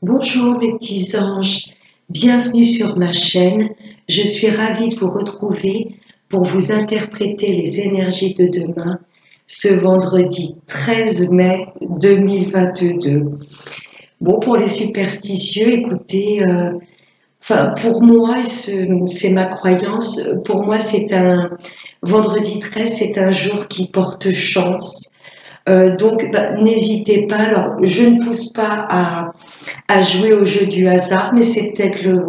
Bonjour mes petits anges, bienvenue sur ma chaîne. Je suis ravie de vous retrouver pour vous interpréter les énergies de demain, ce vendredi 13 mai 2022. Bon, pour les superstitieux, écoutez, pour moi, c'est ma croyance, pour moi c'est un vendredi 13, c'est un jour qui porte chance. N'hésitez pas. Alors, je ne pousse pas à jouer au jeu du hasard, mais c'est peut-être le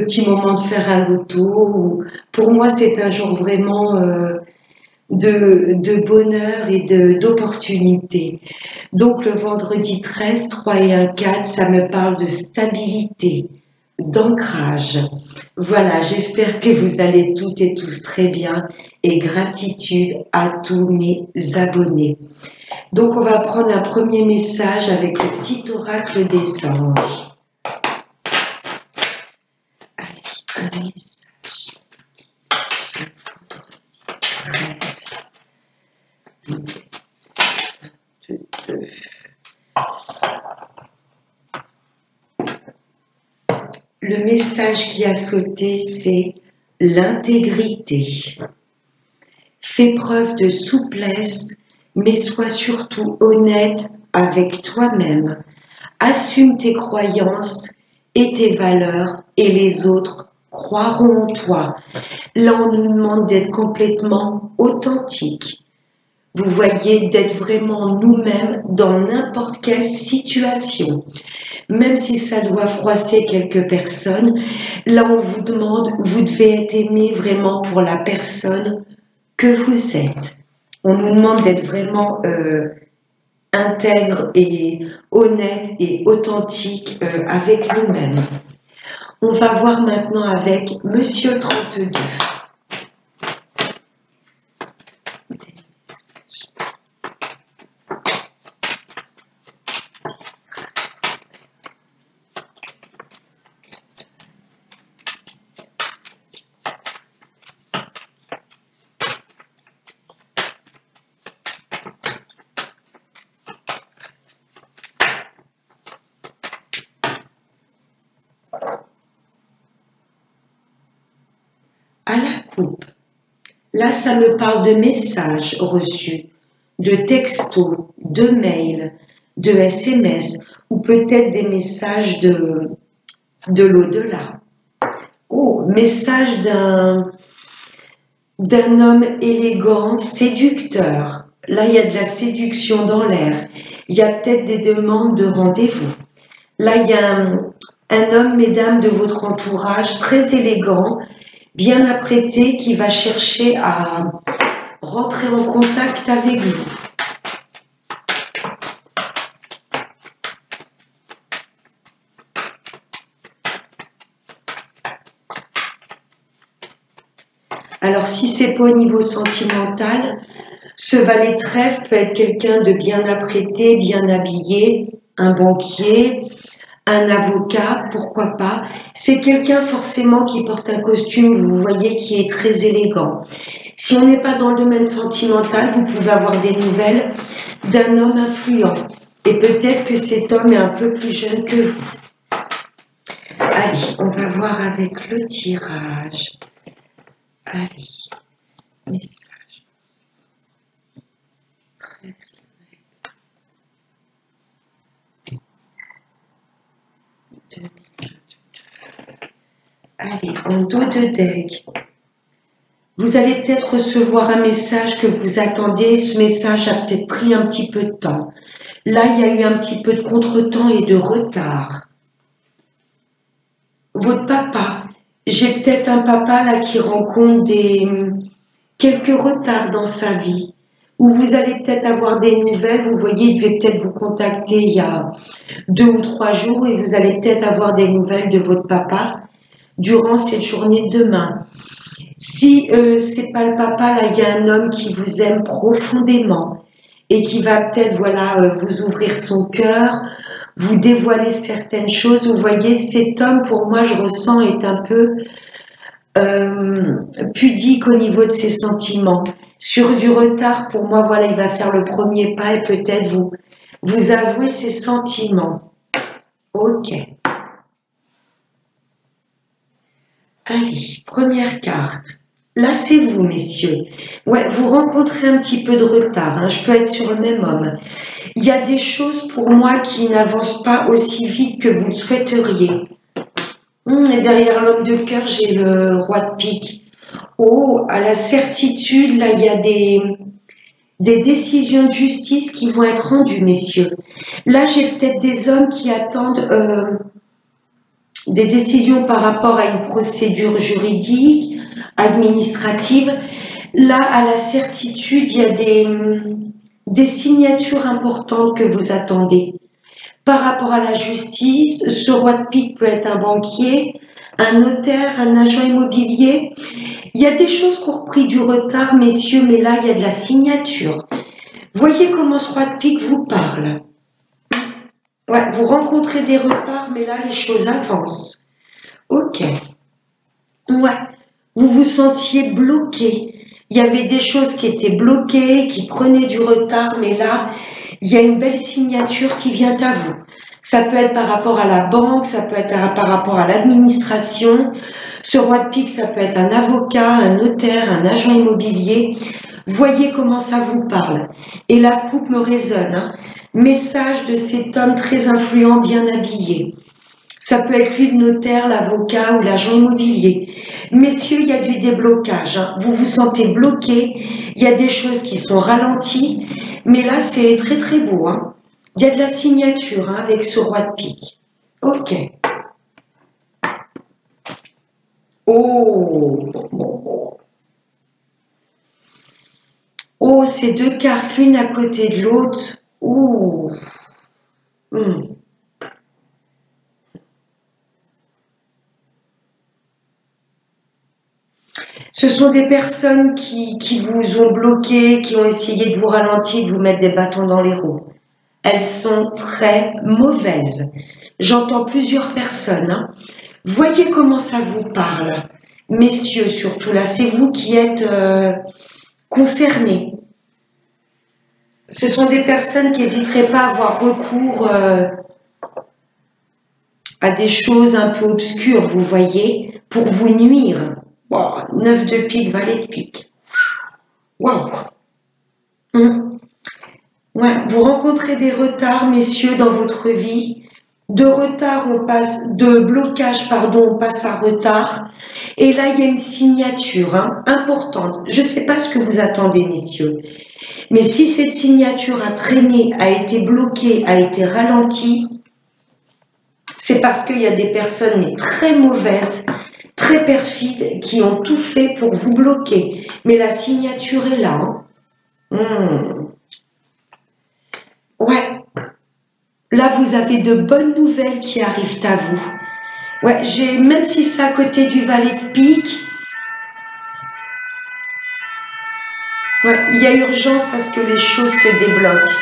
petit moment de faire un loto. Pour moi, c'est un jour vraiment de bonheur et d'opportunité. Donc, le vendredi 13, 3 et 1, 4, ça me parle de stabilité, d'ancrage. Voilà, j'espère que vous allez toutes et tous très bien et gratitude à tous mes abonnés. Donc, on va prendre un premier message avec le petit oracle des anges. Allez, un message. Ce vendredi 13. 22. Le message qui a sauté, c'est l'intégrité. Fais preuve de souplesse, mais sois surtout honnête avec toi-même. Assume tes croyances et tes valeurs et les autres croiront en toi. Là, on nous demande d'être complètement authentique. Vous voyez, d'être vraiment nous-mêmes dans n'importe quelle situation. Même si ça doit froisser quelques personnes, là, on vous demande, vous devez être aimé vraiment pour la personne que vous êtes. On nous demande d'être vraiment intègre et honnête et authentique avec nous-mêmes. On va voir maintenant avec Monsieur 32. À la coupe. Là, ça me parle de messages reçus, de textos, de mails, de SMS ou peut-être des messages de l'au-delà. Oh, message d'un homme élégant, séducteur. Là, il y a de la séduction dans l'air. Il y a peut-être des demandes de rendez-vous. Là, il y a un homme, mesdames, de votre entourage, très élégant, bien apprêté, qui va chercher à rentrer en contact avec vous. Alors, si c'est pas au niveau sentimental, ce valet de trèfle peut être quelqu'un de bien apprêté, bien habillé, un banquier, un avocat, pourquoi pas. C'est quelqu'un forcément qui porte un costume, vous voyez, qui est très élégant. Si on n'est pas dans le domaine sentimental, vous pouvez avoir des nouvelles d'un homme influent. Et peut-être que cet homme est un peu plus jeune que vous. Allez, on va voir avec le tirage. Allez, message. 13 mai 2022. Allez, en dos de deck. Vous allez peut-être recevoir un message que vous attendez. Ce message a peut-être pris un petit peu de temps. Là, il y a eu un petit peu de contretemps et de retard. Votre papa, j'ai peut-être un papa là qui rencontre quelques retards dans sa vie, où vous allez peut-être avoir des nouvelles. Vous voyez, il devait peut-être vous contacter il y a 2 ou 3 jours et vous allez peut-être avoir des nouvelles de votre papa durant cette journée de demain. Si c'est pas le papa, là, il y a un homme qui vous aime profondément et qui va peut-être vous ouvrir son cœur, vous dévoiler certaines choses. Vous voyez, cet homme, pour moi, je ressens, est un peu pudique au niveau de ses sentiments. Sur du retard, pour moi, voilà, il va faire le premier pas et peut-être vous avouer ses sentiments. Ok. Allez, première carte. Là, c'est vous, messieurs. Ouais, vous rencontrez un petit peu de retard, hein. Je peux être sur le même homme. Il y a des choses pour moi qui n'avancent pas aussi vite que vous le souhaiteriez. Et derrière l'homme de cœur, j'ai le roi de pique. Oh, à la certitude, là, il y a des décisions de justice qui vont être rendues, messieurs. Là, j'ai peut-être des hommes qui attendent des décisions par rapport à une procédure juridique, administrative. Là, à la certitude, il y a des signatures importantes que vous attendez. Par rapport à la justice, ce roi de pique peut être un banquier, un notaire, un agent immobilier. Il y a des choses qui ont repris du retard, messieurs, mais là, il y a de la signature. Voyez comment ce roi de pique vous parle. Ouais, vous rencontrez des retards, mais là, les choses avancent. Ok. Ouais, vous vous sentiez bloqué. Il y avait des choses qui étaient bloquées, qui prenaient du retard, mais là, il y a une belle signature qui vient à vous. Ça peut être par rapport à la banque, ça peut être par rapport à l'administration. Ce roi de pique, ça peut être un avocat, un notaire, un agent immobilier. Voyez comment ça vous parle. Et la coupe me résonne, hein. Message de cet homme très influent, bien habillé. Ça peut être lui le notaire, l'avocat ou l'agent immobilier. Messieurs, il y a du déblocage, hein. Vous vous sentez bloqué. Il y a des choses qui sont ralenties. Mais là, c'est très très beau, hein. Il y a de la signature, hein, avec ce roi de pique. Ok. Oh. Oh, ces deux cartes, l'une à côté de l'autre. Ouh. Ce sont des personnes qui vous ont bloqué, qui ont essayé de vous ralentir, de vous mettre des bâtons dans les roues. Elles sont très mauvaises. J'entends plusieurs personnes, hein. Voyez comment ça vous parle. Messieurs, surtout là, c'est vous qui êtes concernés. Ce sont des personnes qui n'hésiteraient pas à avoir recours à des choses un peu obscures, vous voyez, pour vous nuire. Wow, 9 de pique, valet de pique. Wow. Ouais, vous rencontrez des retards, messieurs, dans votre vie. De blocage, pardon, on passe à retard. Et là, il y a une signature, hein, importante. Je ne sais pas ce que vous attendez, messieurs. Mais si cette signature a traîné, a été bloquée, a été ralentie, c'est parce qu'il y a des personnes très mauvaises, très perfides, qui ont tout fait pour vous bloquer. Mais la signature est là, hein. Ouais. Là, vous avez de bonnes nouvelles qui arrivent à vous. Ouais, même si c'est à côté du valet de pique, ouais, il y a urgence à ce que les choses se débloquent.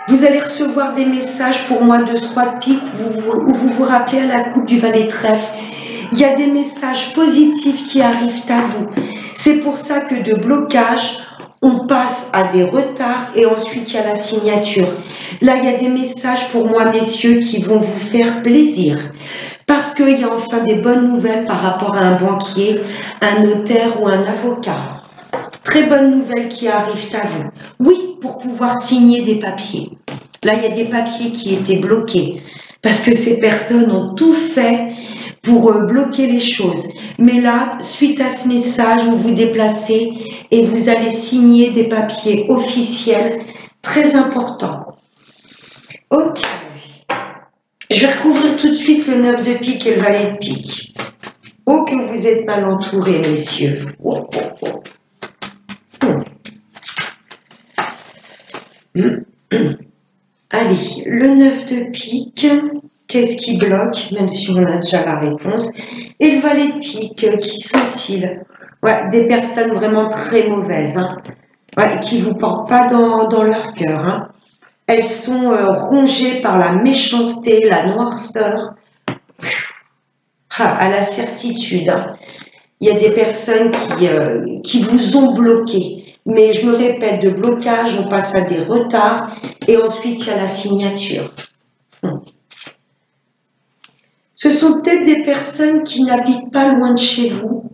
Vous allez recevoir des messages pour moi de ce roi de pique où vous vous rappelez à la coupe du valet de trèfle. Il y a des messages positifs qui arrivent à vous. C'est pour ça que de blocage, on passe à des retards et ensuite il y a la signature. Là, il y a des messages pour moi, messieurs, qui vont vous faire plaisir. Parce qu'il y a enfin des bonnes nouvelles par rapport à un banquier, un notaire ou un avocat. Très bonnes nouvelles qui arrivent à vous. Oui, pour pouvoir signer des papiers. Là, il y a des papiers qui étaient bloqués parce que ces personnes ont tout fait pour bloquer les choses. Mais là, suite à ce message, vous vous déplacez et vous allez signer des papiers officiels très importants. Ok. Je vais recouvrir tout de suite le 9 de pique et le valet de pique. Oh, que vous êtes mal entourés, messieurs. Allez, le 9 de pique, qu'est-ce qui bloque, même si on a déjà la réponse. Et le valet de pique, qui sont-ils? Ouais, des personnes vraiment très mauvaises, hein. Ouais, qui ne vous portent pas dans leur cœur, hein. Elles sont rongées par la méchanceté, la noirceur, à la certitude, hein. Il y a des personnes qui vous ont bloqué. Mais je me répète, de blocage, on passe à des retards et ensuite il y a la signature. Ce sont peut-être des personnes qui n'habitent pas loin de chez vous.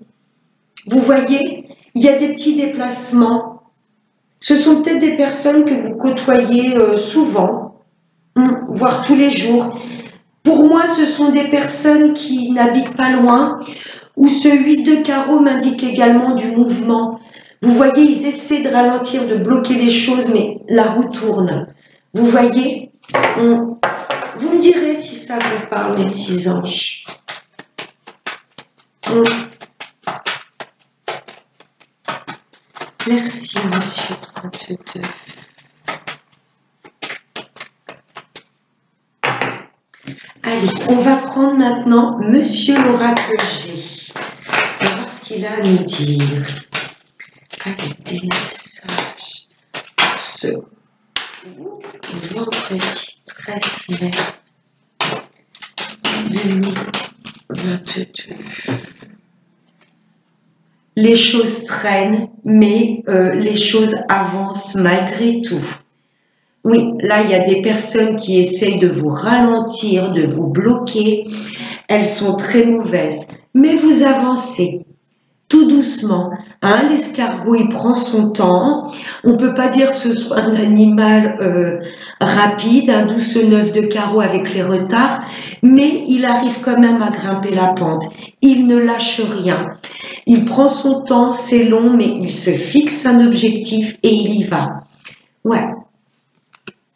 Vous voyez, il y a des petits déplacements. Ce sont peut-être des personnes que vous côtoyez souvent, voire tous les jours. Pour moi, ce sont des personnes qui n'habitent pas loin, où ce 8 de carreau m'indique également du mouvement. Vous voyez, ils essaient de ralentir, de bloquer les choses, mais la roue tourne. Vous voyez, vous me direz si ça vous parle, mes petits anges. Merci, monsieur 32. Allez, on va prendre maintenant monsieur l'oracle G. On va voir ce qu'il a à nous dire. Allez, des messages. Ce vendredi 13 mai 2022. Les choses traînent, mais les choses avancent malgré tout. Oui, là, il y a des personnes qui essayent de vous ralentir, de vous bloquer. Elles sont très mauvaises. Mais vous avancez tout doucement. Hein, l'escargot, il prend son temps. On ne peut pas dire que ce soit un animal rapide, un 12-9 de carreau avec les retards, mais il arrive quand même à grimper la pente. Il ne lâche rien. Il prend son temps, c'est long, mais il se fixe un objectif et il y va. Ouais.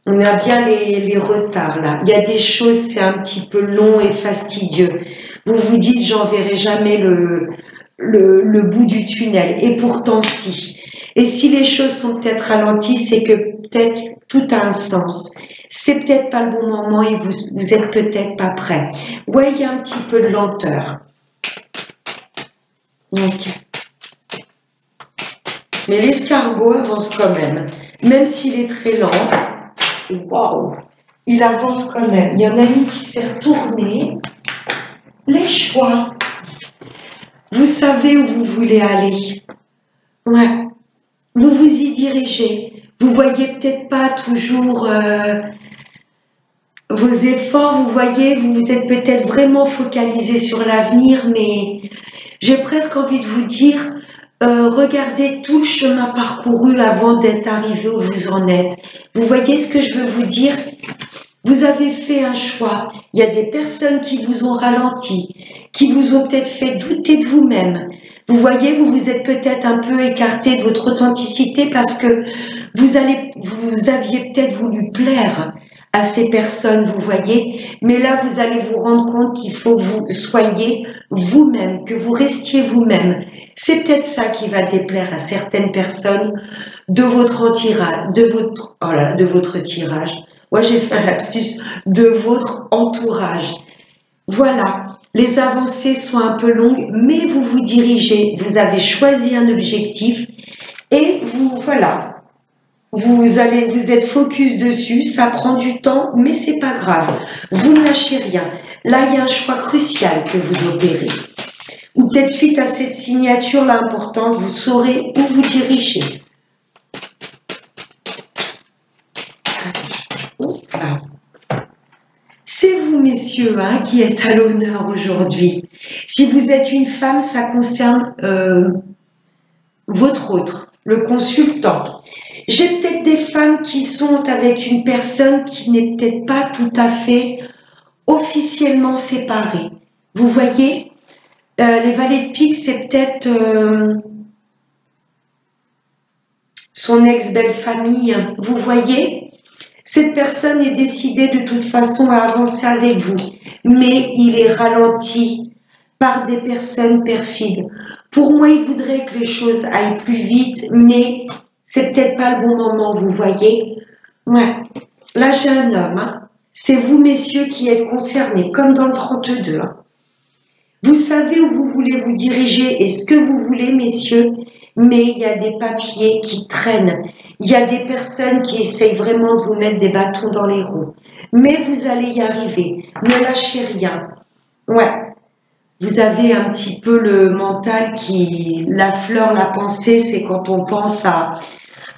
On a bien les retards là. Il y a des choses, c'est un petit peu long et fastidieux. Vous vous dites, j'en verrai jamais le bout du tunnel. Et pourtant, si. Et si les choses sont peut-être ralenties, c'est que peut-être tout a un sens. C'est peut-être pas le bon moment et vous êtes peut-être pas prêt. Ouais, il y a un petit peu de lenteur. Donc, mais l'escargot avance quand même s'il est très lent. Waouh, il avance quand même. Il y en a une qui s'est retournée. Les choix. Vous savez où vous voulez aller. Ouais. Vous vous y dirigez. Vous voyez peut-être pas toujours vos efforts. Vous voyez, vous êtes peut-être vraiment focalisé sur l'avenir, mais j'ai presque envie de vous dire, regardez tout le chemin parcouru avant d'être arrivé où vous en êtes. Vous voyez ce que je veux vous dire? Vous avez fait un choix. Il y a des personnes qui vous ont ralenti, qui vous ont peut-être fait douter de vous-même. Vous voyez, vous vous êtes peut-être un peu écarté de votre authenticité parce que vous aviez peut-être voulu plaire à ces personnes, vous voyez, mais là vous allez vous rendre compte qu'il faut que vous soyez vous-même, que vous restiez vous-même. C'est peut-être ça qui va déplaire à certaines personnes de votre tirage. Moi j'ai fait un lapsus, de votre entourage. Voilà, les avancées sont un peu longues, mais vous vous dirigez, vous avez choisi un objectif et vous êtes focus dessus, ça prend du temps, mais c'est pas grave. Vous ne lâchez rien. Là, il y a un choix crucial que vous opérez. Ou peut-être suite à cette signature-là importante, vous saurez où vous dirigez. C'est vous, messieurs, qui êtes à l'honneur aujourd'hui. Si vous êtes une femme, ça concerne votre autre, le consultant. J'ai peut-être des femmes qui sont avec une personne qui n'est peut-être pas tout à fait officiellement séparée. Vous voyez, les valets de pique, c'est peut-être son ex-belle-famille. Vous voyez, cette personne est décidée de toute façon à avancer avec vous, mais il est ralenti par des personnes perfides. Pour moi, il voudrait que les choses aillent plus vite, mais c'est peut-être pas le bon moment, vous voyez. Ouais. Là, j'ai un homme. C'est vous, messieurs, qui êtes concernés, comme dans le 32. Vous savez où vous voulez vous diriger et ce que vous voulez, messieurs, mais il y a des papiers qui traînent. Il y a des personnes qui essayent vraiment de vous mettre des bâtons dans les roues. Mais vous allez y arriver. Ne lâchez rien. Ouais. vous avez un petit peu le mental qui, la fleur, la pensée, c'est quand on pense à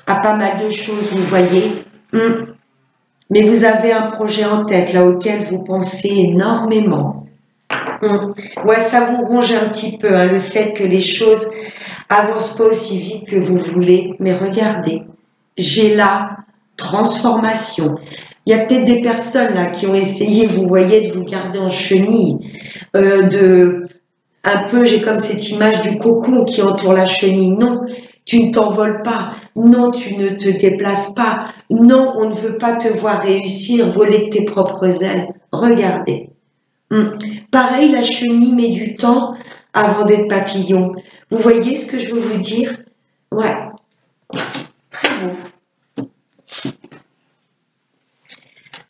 pas mal de choses, vous voyez. Mais vous avez un projet en tête, là, auquel vous pensez énormément. Ouais, ça vous ronge un petit peu, hein, le fait que les choses avancent pas aussi vite que vous voulez. Mais regardez, j'ai la transformation. Il y a peut-être des personnes là qui ont essayé, vous voyez, de vous garder en chenille, un peu, j'ai comme cette image du cocon qui entoure la chenille. Non, tu ne t'envoles pas. Non, tu ne te déplaces pas. Non, on ne veut pas te voir réussir, voler de tes propres ailes. Regardez. Pareil, la chenille met du temps avant d'être papillon. Vous voyez ce que je veux vous dire? Ouais, très beau.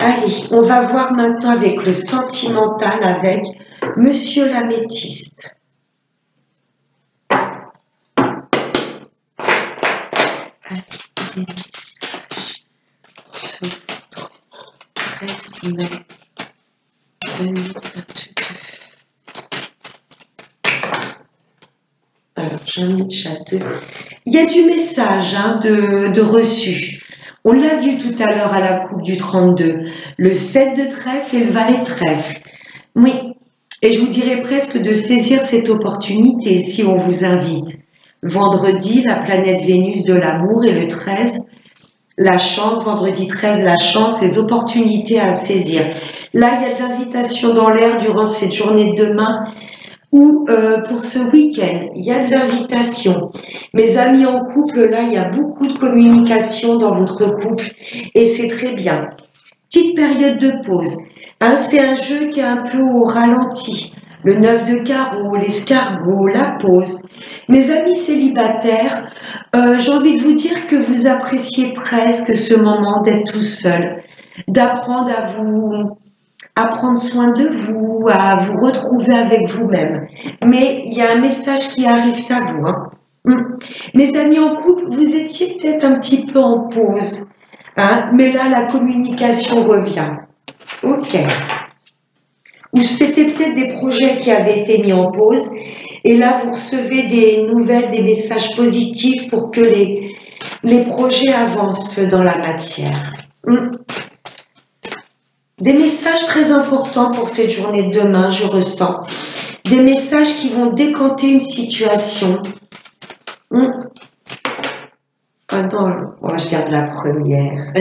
Allez, on va voir maintenant avec le sentimental, avec Monsieur l'améthyste. Avec des messages ce vendredi 13 mai 2022. Alors, j'en ai déjà deux. Il y a du message hein, de reçu. On l'a vu tout à l'heure à la coupe du 32. Le 7 de trèfle et le valet de trèfle. Oui, et je vous dirais presque de saisir cette opportunité si on vous invite. Vendredi, la planète Vénus de l'amour et le 13, la chance, vendredi 13, la chance, les opportunités à saisir. Là, il y a de l'invitation dans l'air durant cette journée de demain ou pour ce week-end, il y a de l'invitation. Mes amis en couple, là, il y a beaucoup de communication dans votre couple et c'est très bien. Petite période de pause. Hein, c'est un jeu qui est un peu au ralenti. Le 9 de carreau, l'escargot, la pause. Mes amis célibataires, j'ai envie de vous dire que vous appréciez presque ce moment d'être tout seul, d'apprendre à prendre soin de vous, à vous retrouver avec vous-même. Mais il y a un message qui arrive à vous. Hein. Mes amis en couple, vous étiez peut-être un petit peu en pause, hein, mais là, la communication revient. Ok. Ou c'était peut-être des projets qui avaient été mis en pause, et là, vous recevez des nouvelles, des messages positifs pour que les projets avancent dans la matière. Des messages très importants pour cette journée de demain, je ressens. Des messages qui vont décanter une situation. Je garde la première.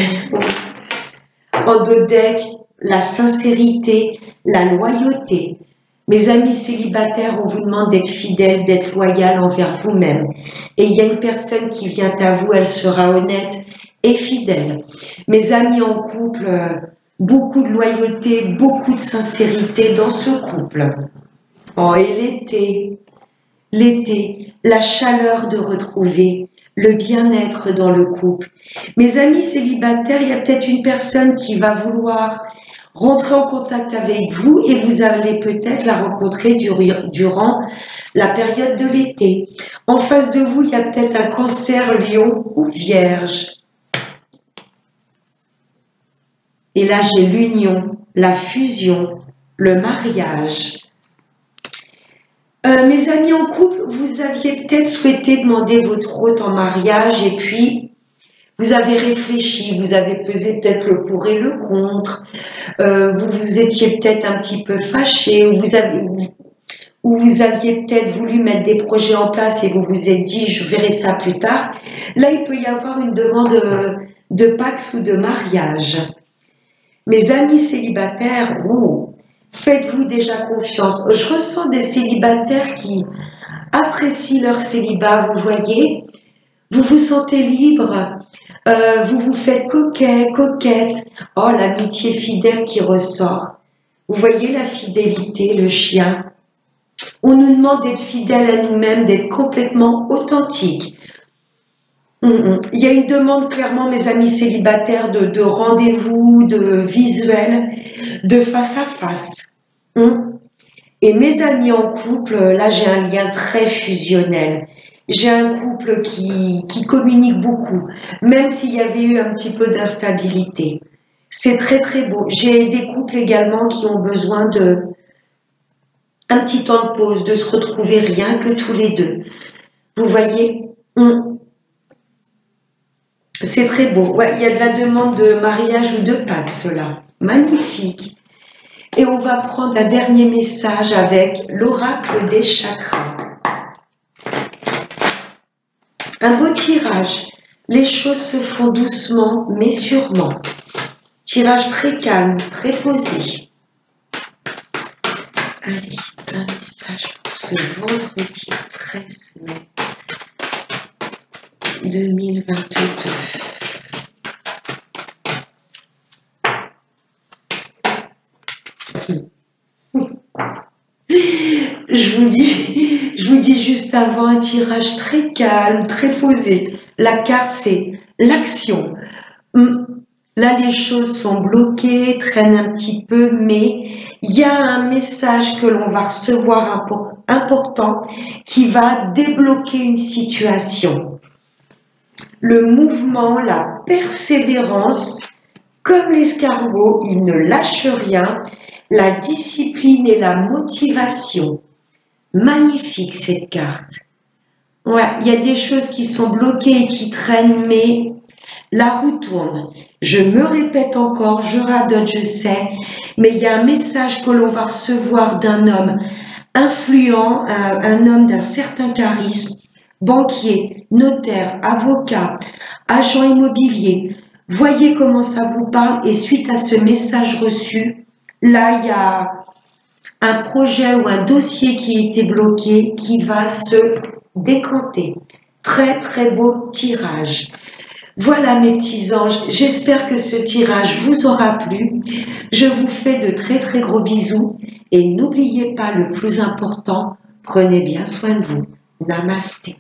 En dodec, la sincérité, la loyauté. Mes amis célibataires, on vous demande d'être fidèle, d'être loyal envers vous-même. Et il y a une personne qui vient à vous, elle sera honnête et fidèle. Mes amis en couple, beaucoup de loyauté, beaucoup de sincérité dans ce couple. Oh, et l'été, la chaleur de retrouver, le bien-être dans le couple. Mes amis célibataires, il y a peut-être une personne qui va vouloir rentrer en contact avec vous et vous allez peut-être la rencontrer durant la période de l'été. En face de vous, il y a peut-être un Cancer, Lion ou Vierge. Et là, j'ai l'union, la fusion, le mariage. Mes amis en couple, vous aviez peut-être souhaité demander votre hôte en mariage et puis vous avez réfléchi, vous avez pesé peut-être le pour et le contre, vous étiez peut-être un petit peu fâché, ou vous aviez peut-être voulu mettre des projets en place et vous vous êtes dit je verrai ça plus tard. Là, il peut y avoir une demande de pax ou de mariage. Mes amis célibataires, faites-vous déjà confiance. Je ressens des célibataires qui apprécient leur célibat, vous voyez. Vous vous sentez libre, vous vous faites coquette. Oh, l'amitié fidèle qui ressort. Vous voyez la fidélité, le chien. On nous demande d'être fidèle à nous-mêmes, d'être complètement authentique. Il y a une demande clairement, mes amis célibataires, de rendez-vous, de visuel, de face à face. Et mes amis en couple, là j'ai un lien très fusionnel. J'ai un couple qui communique beaucoup, même s'il y avait eu un petit peu d'instabilité. C'est très très beau. J'ai des couples également qui ont besoin un petit temps de pause, de se retrouver rien que tous les deux. Vous voyez, c'est très beau. Ouais, il y a de la demande de mariage ou de Pax là. Magnifique. Et on va prendre un dernier message avec l'oracle des chakras. Un beau tirage. Les choses se font doucement mais sûrement. Tirage très calme, très posé. Allez, un message pour ce vendredi 13 mai 2022. Je vous dis juste avant un tirage très calme, très posé. La carte, c'est l'action. Là, les choses sont bloquées, traînent un petit peu, mais il y a un message que l'on va recevoir important qui va débloquer une situation. Le mouvement, la persévérance, comme l'escargot, il ne lâche rien, la discipline et la motivation. Magnifique cette carte. Ouais, il y a des choses qui sont bloquées et qui traînent, mais la roue tourne. Je me répète encore, je radote, je sais, mais il y a un message que l'on va recevoir d'un homme influent, un homme d'un certain charisme, banquier, notaire, avocat, agent immobilier. Voyez comment ça vous parle et suite à ce message reçu, là il y a un projet ou un dossier qui a été bloqué qui va se décanter. Très très beau tirage. Voilà mes petits anges, j'espère que ce tirage vous aura plu. Je vous fais de très très gros bisous et n'oubliez pas le plus important, prenez bien soin de vous. Namasté.